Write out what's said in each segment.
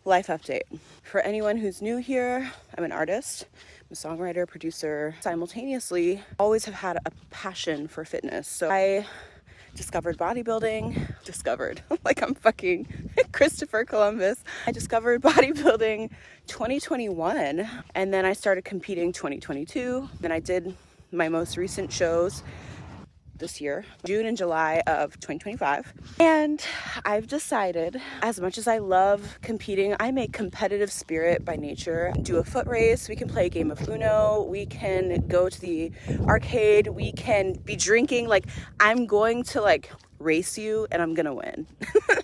Life update. For anyone who's new here, I'm an artist. I'm a songwriter, producer. Simultaneously, always have had a passion for fitness. So I discovered bodybuilding. Like I'm fucking Christopher Columbus. I discovered bodybuilding 2021, and then I started competing 2022. Then I did my most recent shows this year, June and July of 2025. And I've decided, as much as I love competing, I'm a competitive spirit by nature. Do a foot race, we can play a game of Uno, we can go to the arcade, we can be drinking. Like, I'm going to like race you and I'm gonna win.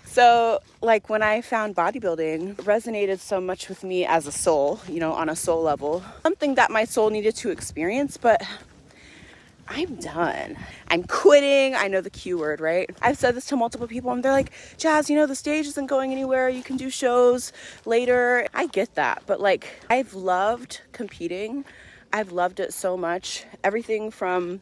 So like when I found bodybuilding, resonated so much with me as a soul, you know, on a soul level, something that my soul needed to experience, but I'm done. I'm quitting. I know the Q word, right? I've said this to multiple people and they're like, Jazz, you know, the stage isn't going anywhere. You can do shows later. I get that. But like, I've loved competing. I've loved it so much. Everything from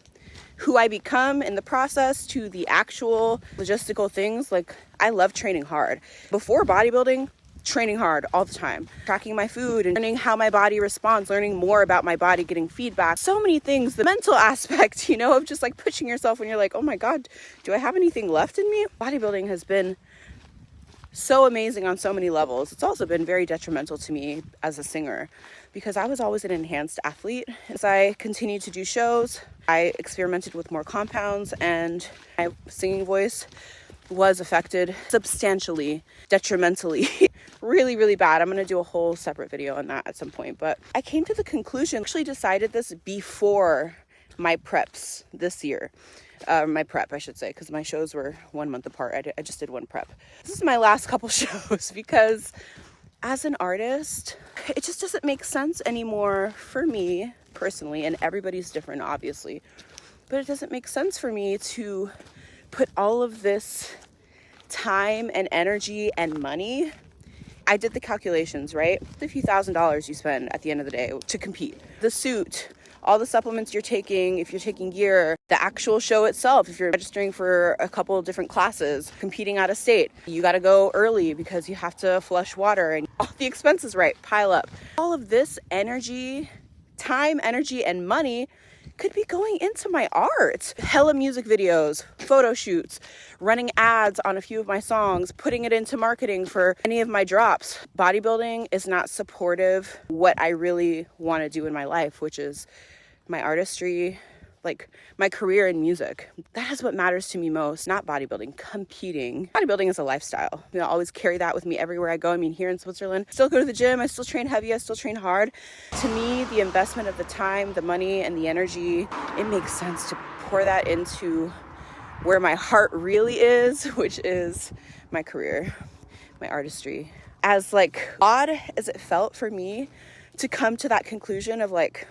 who I become in the process to the actual logistical things. Like, I love training hard. Before bodybuilding, training hard all the time, tracking my food and learning how my body responds, learning more about my body, getting feedback, so many things. The mental aspect, you know, of just like pushing yourself when you're like, oh my God, do I have anything left in me? Bodybuilding has been so amazing on so many levels. It's also been very detrimental to me as a singer because I was always an enhanced athlete. As I continued to do shows, I experimented with more compounds and my singing voice was affected substantially, detrimentally, really, really bad. I'm going to do a whole separate video on that at some point. But I came to the conclusion, actually decided this before my preps this year. My prep, I should say, because my shows were 1 month apart. I just did one prep. This is my last couple shows because as an artist, it just doesn't make sense anymore for me personally, and everybody's different, obviously. But it doesn't make sense for me to put all of this time and energy and money. I did the calculations, right? A few $1,000s you spend at the end of the day to compete. The suit, all the supplements you're taking, if you're taking gear, the actual show itself, if you're registering for a couple of different classes, competing out of state, you got to go early because you have to flush water and all the expenses, right, pile up. All of this energy, time, energy, and money could be going into my art. Hella music videos, photo shoots, running ads on a few of my songs, putting it into marketing for any of my drops. Bodybuilding is not supportive what I really want to do in my life, which is my artistry, like my career in music. That is what matters to me most, not bodybuilding, competing. Bodybuilding is a lifestyle. You know, I always carry that with me everywhere I go. I mean, here in Switzerland, I still go to the gym, I still train heavy, I still train hard. To me, the investment of the time, the money, and the energy, it makes sense to pour that into where my heart really is, which is my career, my artistry. As like odd as it felt for me to come to that conclusion of like,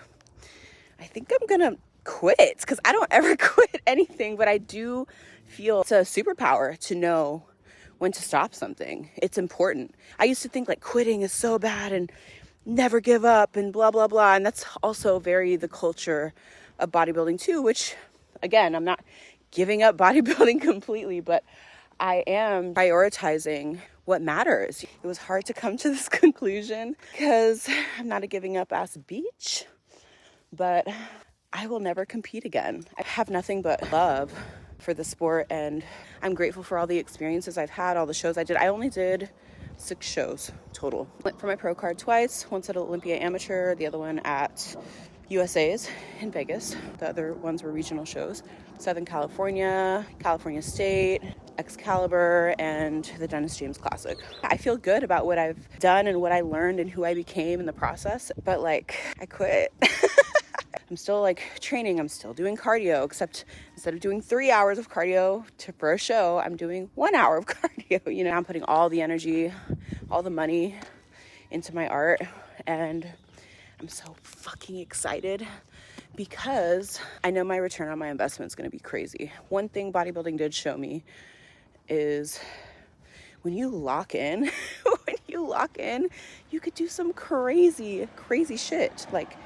I think I'm gonna quit, because I don't ever quit anything, but I do feel it's a superpower to know when to stop something. It's important. I used to think like quitting is so bad and never give up and blah, blah, blah. And that's also very the culture of bodybuilding too, which again, I'm not giving up bodybuilding completely, but I am prioritizing what matters. It was hard to come to this conclusion because I'm not a giving up ass bitch, but I will never compete again. I have nothing but love for the sport, and I'm grateful for all the experiences I've had, all the shows I did. I only did 6 shows total. Went for my pro card twice, once at Olympia Amateur, the other one at USA's in Vegas. The other ones were regional shows. Southern California, California State, Excalibur, and the Dennis James Classic. I feel good about what I've done and what I learned and who I became in the process, but like, I quit. I'm still like training, I'm still doing cardio, except instead of doing 3 hours of cardio for a show, I'm doing 1 hour of cardio. You know, I'm putting all the energy, all the money into my art, and I'm so fucking excited because I know my return on my investment is going to be crazy. One thing bodybuilding did show me is when you lock in, you could do some crazy, crazy shit. Like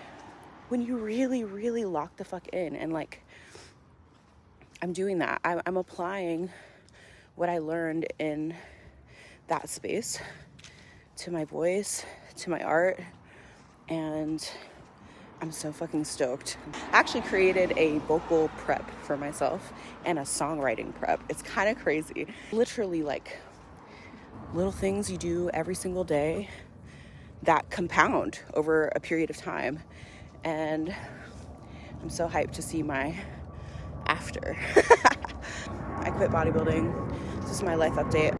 when you really, really lock the fuck in, and like, I'm doing that. I'm applying what I learned in that space to my voice, to my art, and I'm so fucking stoked. I actually created a vocal prep for myself and a songwriting prep. It's kind of crazy. Literally like little things you do every single day that compound over a period of time. And I'm so hyped to see my after. I quit bodybuilding. This is my life update.